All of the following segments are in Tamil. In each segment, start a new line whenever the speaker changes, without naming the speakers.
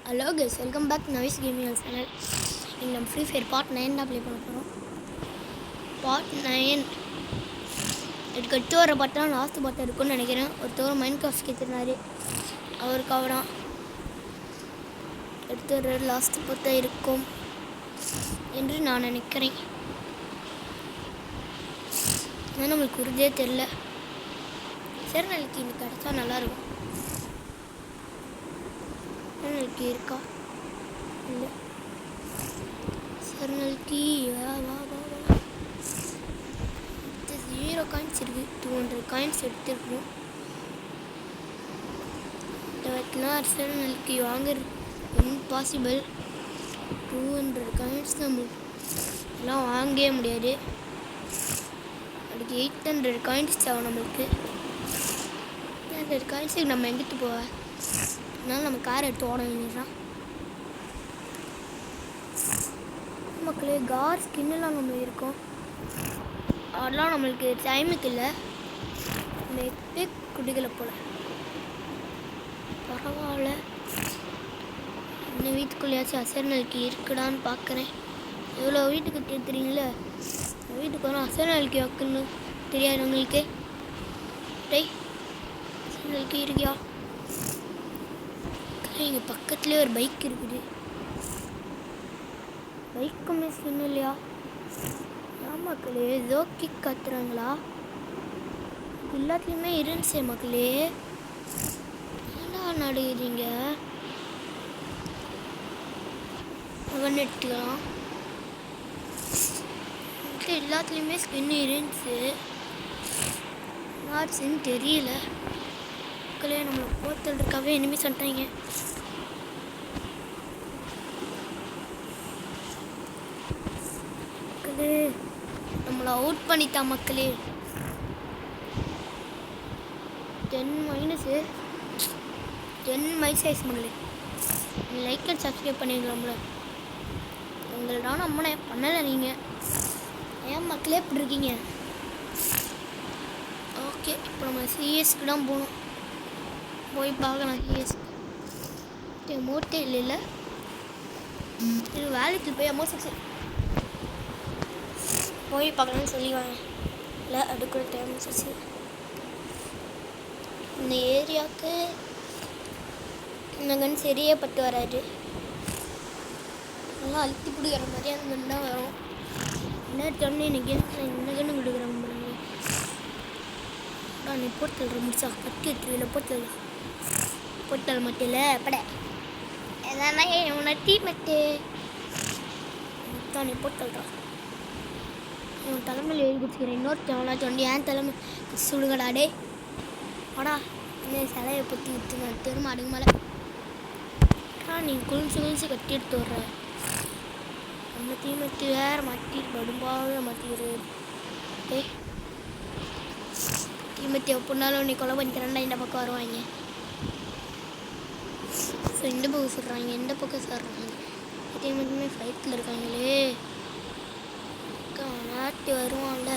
Hello guys, welcome back Navis gaming channel. இங்கே நம்ம ஃப்ரீ ஃபயர் பார்ட் 9 தான் ப்ளே பண்ண போகிறோம். பார்ட் 9 இதுக்கு அடுத்து வர பார்ட் தான் லாஸ்ட் பார்ட் இருக்குன்னு நினைக்கிறேன். ஒருத்தவர் மைண்ட் கிராஃப்ட் கேட்டிருந்தாரு, அவருக்காக தான் அடுத்து வர லாஸ்ட் பார்ட் இருக்கும் என்று நான் நினைக்கிறேன். ஆனால் நம்மளுக்கு உறுதியே தெரில. சரி, நாளைக்கு இந்த கிடச்சா நல்லாயிருக்கும். நாளைக்கு இருக்கா இல்லை சார், நாளைக்கு வா வா வா வா 0 காயின்ஸ் இருக்குது. 200 காயின்ஸ் எடுத்துருக்கணும். சார், நாளைக்கு வாங்குறது இம்பாசிபிள். 200 காயின்ஸ் நம்ம எல்லாம் வாங்கவே முடியாது. அதுக்கு 800 காயின்ஸ் தேவை நம்மளுக்கு. 800 காயின்ஸுக்கு நம்ம எங்கிட்டு போவேன்? அதனால நம்ம கார் எடுத்து ஓட வேண்டியதுதான். மக்களே, கார் ஸ்கின்னெல்லாம் நம்ம இருக்கோம். அதெல்லாம் நம்மளுக்கு டைமுக்கு இல்லை. நம்ம எப்பே குடிக்கலை போல. பரவாயில்ல, இன்னும் வீட்டுக்குள்ளேயாச்சும் அசர்நாளுக்கு இருக்குடான்னு பார்க்குறேன். எவ்வளோ வீட்டுக்கு தெரியுங்களே, வீட்டுக்கு வரோம். அசர்நாளுக்கு வைக்கணும் தெரியாது உங்களுக்கு. டேய், அசர்நாளுக்கு இருக்கியா? இங்கே பக்கத்துலேயே ஒரு பைக் இருக்குது. பைக்குமே ஸ்கின் இல்லையா? மக்களே, ஏதோ கிக் கத்துறாங்களா? எல்லாத்துலேயுமே இருந்துச்சே மக்களே. என்ன நடுகிறீங்க? அவன் எடுத்துக்கலாம். எல்லாத்துலேயுமே ஸ்கின் இருந்துச்சு. ஆச்சுன்னு தெரியல மக்களே. நம்மளை போத்தல் இருக்காவே இனிமே சொல்லிட்டாங்க. நம்மளை அவுட் பண்ணிட்டா மக்களே. 10 மைனஸ் மக்களே. லைக் அண்ட் சப்ஸ்கிரைப் பண்ணிடுறோம்ல. உங்கள்தான் நம்ம பண்ணலை. நீங்கள் ஏன் மக்களே இப்படி இருக்கீங்க? ஓகே, இப்போ நம்ம சிஎஸ்க்கு தான் போகணும். போய் பார்க்கலாம். சிஎஸ்க்கு மோட்டே இல்லை. இது வேலைக்கு போய் அமௌண்ட் போய் பார்க்கலான்னு சொல்லிவாங்க. இல்லை, அதுக்குள்ள டைம் வச்சு இந்த ஏரியாவுக்கு இந்த கன் சரியே பட்டு வராது. நல்லா அழுத்தி பிடிக்கிற மாதிரி அந்த கன் தான் வரும். என்ன சொன்னேன் இன்னைக்கு இந்த கன்று கொடுக்குறாங்க பாருங்க. நீ போட்டு தள்ளுற முடிச்சா கட்டி எடுத்துல போட்டு தள்ள மாட்டேல பட எதனா உன்னை டீ மட்டு தான் நீ போட்டு தள்ளுறான். உன் தலைமையில் எழுதி கொடுத்துக்கிறேன். இன்னொருத்தவனா சொன்னி ஏன் தலைமை சுடுங்கடா. டே வாடா, இன்னும் சிலையை பற்றி விற்றுங்க திரும்ப அடுங்க மேலே. நீங்கள் குளிச்சு கட்டி எடுத்து வர்ற நம்ம தீமத்தி வேறு மாட்டிட்டு படும்பாக மாட்டிடுறது. ஏய், தீமத்தி எப்படினாலும் நீ கொலை பண்ணிக்கிறேன்னா இந்த பக்கம் வருவாங்க. ஸோ இந்த பக்கம் சொல்கிறாங்க, இந்த பக்கம் சொல்கிறாங்க. தீமத்தியுமே ஃபைட்டில் இருக்காங்களே. நாட்டி வருவான்ல,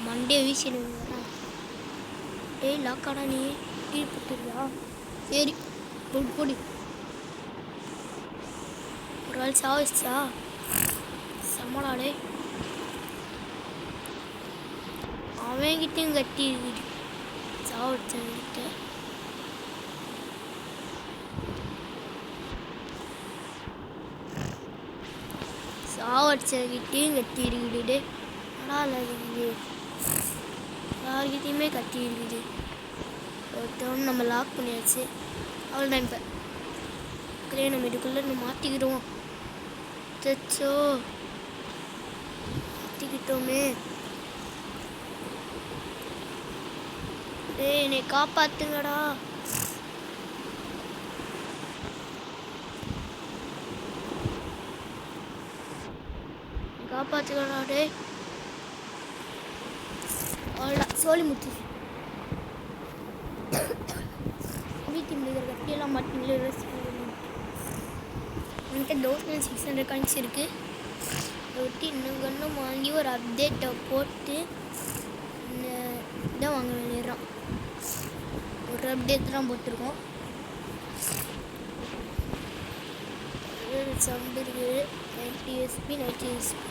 மண்டே வீசிடுங்க. டேய் லாக்காடா, நீ கீழ்பட்டுருக்கா? சரி, பொடி ஒரு ஆள் சாவிச்சா சம்மடாடே. அவன்கிட்டையும் கட்டி இருக்குது. சாவடிச்சவன்கிட்ட சாவடிச்சவன்கிட்டையும் கட்டி இருக்குது. ஆனால் அது யார்கிட்டையுமே கட்டி இருக்குது. ஒருத்தவன் நம்ம லாக் பண்ணியாச்சு. அவ்வளோதான். இப்போ நம்ம இதுக்குள்ளே நம்ம மாட்டிக்கிடுவோம். தச்சோ மாட்டிக்கிட்டோமே. டேய், என்னை காப்பாத்துங்கடா. காப்பாத்துக்கடா. டே அவ்வளோதான், சோழி முத்து வீட்டு முடிக்கிற கட்டியெல்லாம் மாட்டிங்களே. என்கிட்ட தோசை 600 காயின்ஸ் இருக்குது. அதை விட்டு இன்னும் கண்ணும் வாங்கி ஒரு அப்டேட்டை போட்டு இதை வாங்க வேண்டியதான். ஒரு அப்டேட் தான் போட்டிருக்கோம். சவுண்டு இருக்குது. 90 எஸ்பி 90 எஸ்பி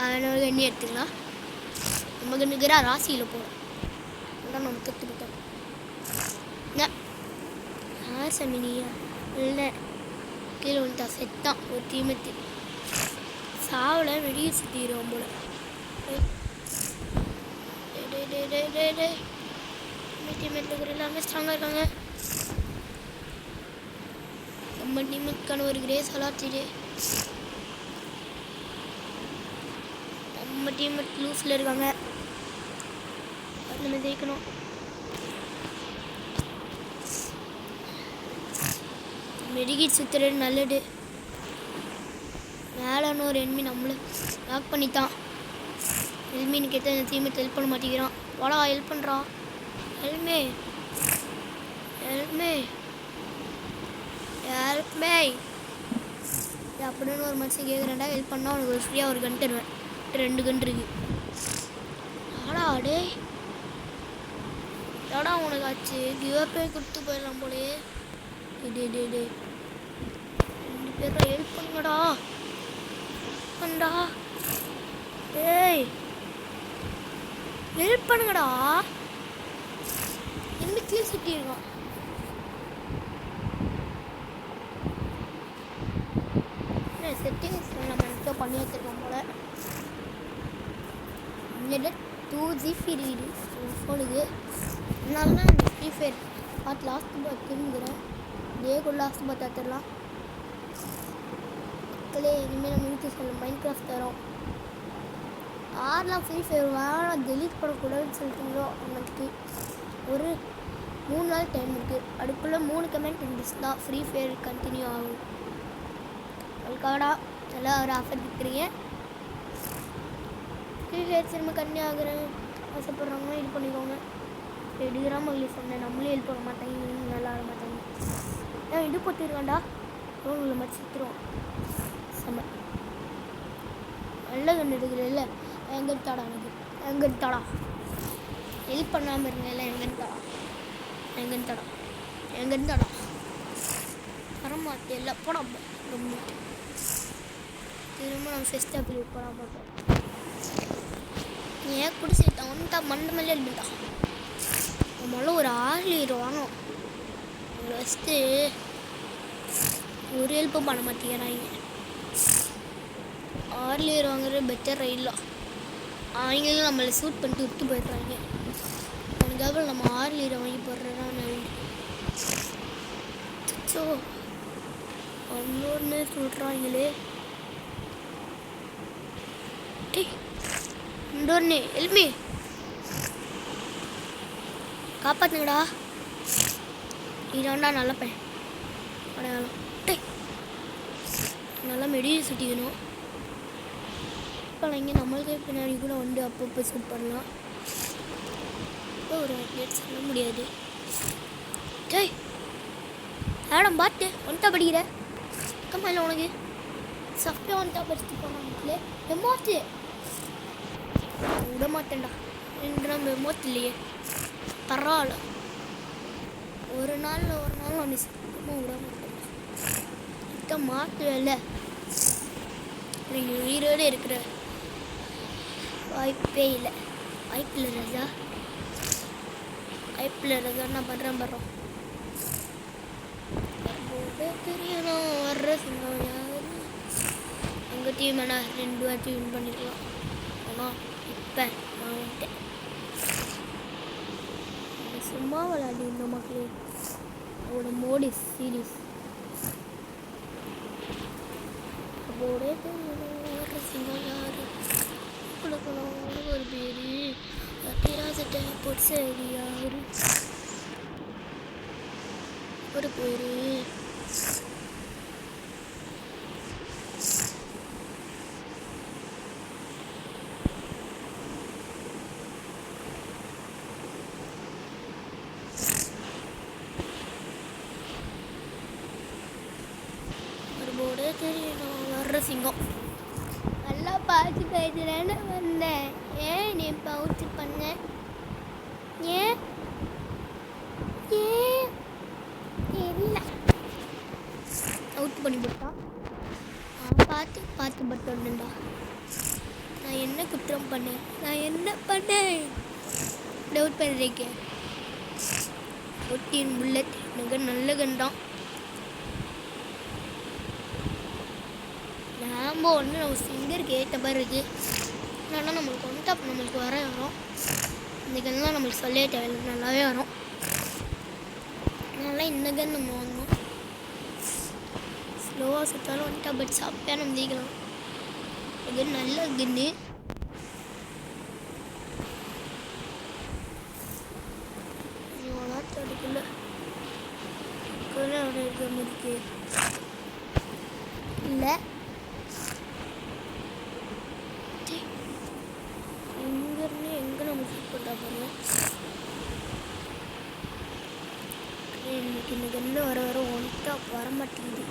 அதனால எண்ணி எடுத்துக்கலாம். நம்ம கண்ணுக்குறா ராசியில் போகிறோம். அதான் நம்ம கற்றுக்கிட்டோம். யார் சமினியா இல்லை கீழே வந்துட்டா செத்தான் ஒரு தீமத்து சாவில் வெடியை சுற்றிடுவோம் போல. டீமேட் எல்லாமே ஸ்ட்ராங்காக இருக்காங்க. நம்ம டீமுக்கான ஒரு கிரேஸ் அலாச்சிடு. நம்ம டீமேட் லூஸில் இருக்காங்க. அது நம்ம ஜெயிக்கணும். மெடிகிட் சுற்றுறது நல்லது. மேலான ஒரு என்மி நம்மளும் லாக் பண்ணித்தான். எல்மீனு கேட்ட அந்த டீமேட் ஹெல்ப் பண்ண மாட்டேங்கிறான். வாடா ஹெல்ப் பண்ணுறான். ஹெல்மே ஹெல்மே ஹெல்ப்மே அப்படின்னு ஒரு மனுஷன் கேட்குறேன்டா. ஹெல்ப் பண்ணால் அவனுக்கு ஒரு ஃப்ரீயாக ஒரு கன் தருவேன். 2 கன் இருக்கு. ஆடா அடே ஏடா உனக்கு ஆச்சு. கிவப்பே கொடுத்து போயிடலாம் போலே. டே 2 பேரும் ஹெல்ப் பண்ணுங்கடா. பண்ணா ஏய் ஹெல்ப் பண்ணுங்கடா. என்ன கீழே சுற்றிருக்கான். செட்டிங்ஸ் நம்ம இன்ஸ்டால் பண்ணி வச்சுருக்கோம் போல. இந்த 2GB ரீடு ஃபோனுக்கு. அதனால தான் அந்த ஃப்ரீ ஃபயர் பார்த்து லாஸ்ட்டு பார்த்துங்கிறேன். டேக்குள்ள லாஸ்ட்டு பார்த்து பார்த்துடலாம். மக்களே இனிமேல் நம்ம வீட்டு சொல்ல மைண்ட் கிராஃப்ட் தரோம். யாரெலாம் ஃப்ரீ ஃபயர் வேணாம் டெலீட் பண்ணக்கூடாதுன்னு சொல்லிட்டீங்களோ அவங்களுக்கு ஒரு 3 நாள் டைம் இருக்குது. அதுக்குள்ளே 3 கமெண்ட் இருந்துச்சுன்னா ஃப்ரீ ஃபயர் கண்டினியூ ஆகும். அதுக்காகடா எல்லாம் ஒரு ஆஃபர் கொடுக்குறீங்க. ஃப்ரீ ஃபயர் திரும்ப கண்டினியூ ஆகுறேன் ஆசைப்பட்றவங்க இது பண்ணிக்கோங்க. எடுக்கிறாமல் உங்களுக்கு சொன்னேன். நம்மளே ஹெல்ப் பண்ண மாட்டாங்க. நல்லா ஆட மாட்டாங்க. ஏன் இது போட்டுருக்காண்டா உங்களை மாதிரி சுற்றுருவோம். செம்ம நல்ல கண்டு எடுக்கிறேன். இல்லை எங்கிட்டாடா எனக்கு எங்கிட்டாடா ஹெல்ப் பண்ணாமல் இருங்க. இல்லை எங்கிட்டாடா எங்கிட்டாடா வரமாட்டே இல்லை போடா. ரொம்ப திரும்ப நம்ம ஃபெஸ்ட் அப்லோட் போட மாட்டோம். ஏன் கூட சேர்த்தான் வந்துட்டா மண்டை மேலே எழுப்பிட்டான். நம்மளால ஒரு 6 வாங்கணும். உங்களை வச்சுட்டு ஒரு ஹெல்ப்பும் பண்ண மாட்டேங்கிறாங்க. 6 வாங்குறது பெட்டர் ரயிலாம். அவங்களும் நம்மளை சூட் பண்ணிட்டு விட்டு போயிடுறாங்க. அவனுக்காக நம்ம 6 வாங்கி போடுறதா நல்லது. ஸோ இன்னொன்று சொல்கிறாங்களே இன்னொன்று எல்மி காப்பாற்றுங்கடா. இதாண்டா நல்ல பையன் அடையாளம். நல்லா மெடியை சுட்டிக்கணும். இப்போ இங்கே நம்மளுக்கே பின்னாடி கூட வந்து அப்பப்போ சூட் பண்ணலாம். இப்போ ஒரு டேட் சொல்ல முடியாது. டேய் மேடம் பார்த்து ஒன்ட்டா படிக்கிற கம்மா இல்லை உனக்கு சஃப்டாக ஒன்ட்டா படிச்சுட்டு போனாங்களே எமோத்து விட மாட்டேன்டா. 2 நாள் எமோத்து இல்லையே பரவாயில்ல. ஒரு நாள் ஒன்று சுத்தமாக விட மாட்டேன்டா. இதை மாற்றுவேல நீங்கள் உயிரோடு இருக்கிற வாய்ப்பே இல்லை. வாய்ப்பில்லை ராஜா வாய்ப்பில்லை ராஜா. நான் பண்ணுறேன் படுறோம் தெரியணும் வர்ற சிங்கம் யாரு. எங்கள் டீம் என்ன 2 வாட்டி வின் பண்ணிக்கலாம். ஆனால் இப்போ நான் வந்துட்டேன். சும்மா விளையாடி இந்த மக்களே அவரோட மோடி சீரீஸ் அப்போடே வர்ற சிங்கம் யாரு கொடுக்கணும் ஒரு பேரு ராஜத்தை போட்டு சரி யாரு ஒரு பேரு போடே தெரியணும் வர்ற சிங்கம். நல்லா பார்த்து பேசுறேன்னு வந்தேன். ஏன் நீ பவுச்சு பண்ண? ஏன் ஏன் தெரியல அவுட் பண்ணி போட்டான். பார்த்து பார்த்து பட் ஒன்றுண்டா. நான் என்ன குற்றம் பண்ணேன்? நான் என்ன பண்ணேன்? டவுட் பண்ணுறீங்க. 14 புல்லட் எனக்கு நல்ல கண்டான். நாம ஒன்று நம்ம ஃபிங்கருக்கு ஏற்ற மாதிரி இருக்குது. ஆனால் நம்மளுக்கு வந்துட்டு அப்போ நம்மளுக்கு வரும். இந்த கன்லாம் நம்மளுக்கு சொல்லே தேவையில்லை, நல்லாவே வரும். அதனால் இந்த கன் நம்ம வாங்கணும். ஸ்லோவாக சுற்றாலும் வந்துட்டா பட் சாப்பிட்டா நம்ம ஜெயிக்கலாம். இது நல்ல கன்னு. அதுக்குள்ள இருக்கிற மாதிரி இல்லை. எங்கேருந்து எங்கே நம்ம ஷூட் பண்ணுறா பாருங்க. இன்னைக்கு இந்த கன்று வர ஒன்ட்டா வர மாட்டேங்குது.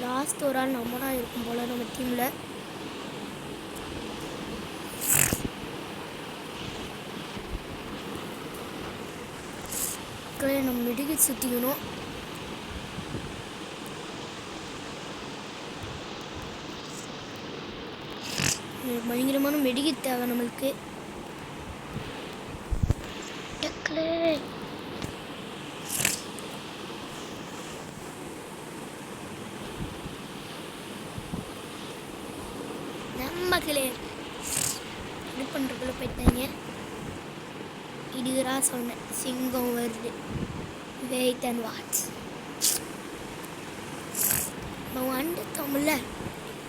லாஸ்ட் ஒரு ஆள் நம்ம தான் இருக்கும் போல் நம்ம டீமில். நம்ம மெடிக்கல் சுற்றிக்கணும். பயங்கரமான மெடிக்கல் தேவை நம்மளுக்கு. நம்மளே இது பண்ணுறதுக்குள்ள போயிட்டாங்க. இதுதான் சொன்னேன், சிங்கம் வருது. Wait and watch. நம்ம வந்துட்டோம்ல,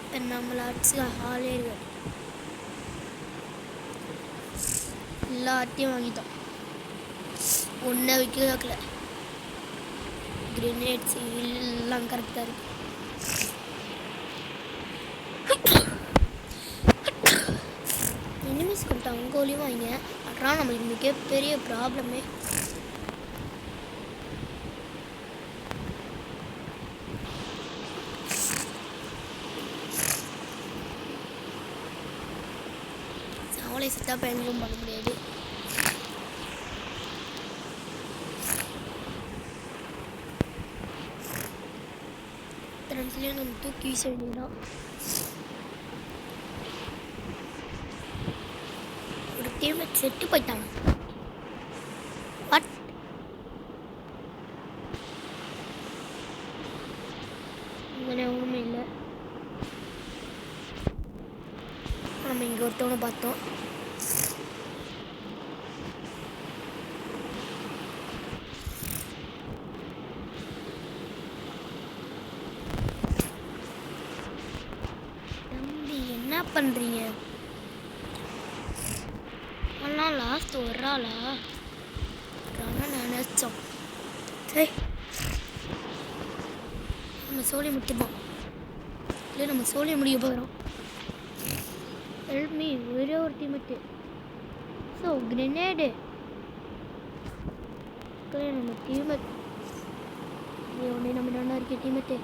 இப்போ நம்மளை அடிச்சு ஆளே இருக்கு. எல்லாத்தையும் வாங்கிட்டோம். ஒன்றை வைக்க வைக்கல. கிரெனேட்ஸ் எல்லாம் கரெக்டாக இருக்கு. எனிமீஸ் கொண்டு அவங்க ஒளியும் வாங்க. அதான் நம்மளுக்கு மிகப்பெரிய ப்ராப்ளமே. அவளை சுத்தா பயணம் பண்ண முடியாது. நம்ம தூக்கி வீச வேண்டியதான். ஒரு டீம் செட்டு போயிட்டாங்க. வாட்? இங்கே ஒன்றுமே இல்லை. நம்ம இங்கே ஒருத்தவனை பார்த்தோம். என்ன பண்ணுறீங்க? ஆனால் லாஸ்ட் ஒரு ஆளா நினச்சோம். சரி, நம்ம சோழி முடிப்போம். இல்லை, நம்ம சோழியை முடிய போகிறோம். ஹெல்ப் மீ, ஒரே ஒரு டீமெட்டு. ஸோ கிரெனேடு நம்ம டீமெட் ஒன்றே நம்ம நல்லா இருக்க டீமெட்டு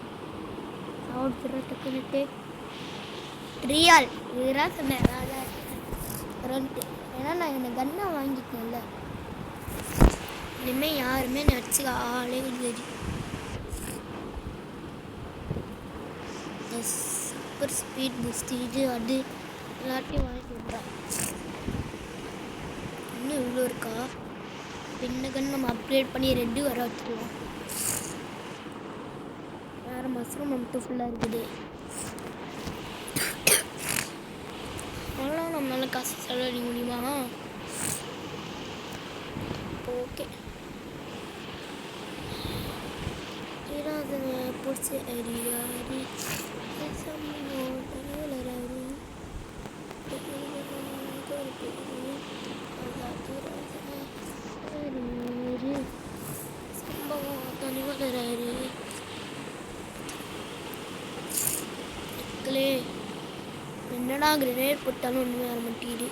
சவுண்ட் போடுற டக்குன்னுட்டு ரியல் இதுதான் சொன்னேன். ரெண்டு ஏன்னா நான் இந்த கன்னை வாங்கிட்டேன்ல, இனிமேல் யாருமே நடிச்சு ஆளே கிடையாது. சூப்பர் ஸ்பீட் பூஸ்ட் இது அது எல்லாத்தையும் வாங்கிட்டு விட்றேன். இன்னும் இவ்வளோ இருக்கா? பின்ன கன்று நம்ம அப்கிரேட் பண்ணி ரெட்டு வர வச்சுருவோம். வேறு மஷ்ரூம் மட்டும் ஃபுல்லாக இருக்குது. அவ்வளோ நம்மளால காசு செலவழிக்க முடியுமா? ஓகே, பிடிச்சி அறியாரி சம்பவம் தனி வளராரு. என்னடா கிரனேட் போட்டாலும் ஒன்றுமே வர மாட்டேங்குது.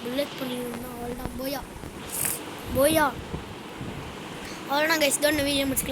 புல்லட் பண்ணிடணும். அவள் தான் போயா அவ்வளோதான் கைஸ். தான் வீடியோ முடிச்சுக்கலாம்.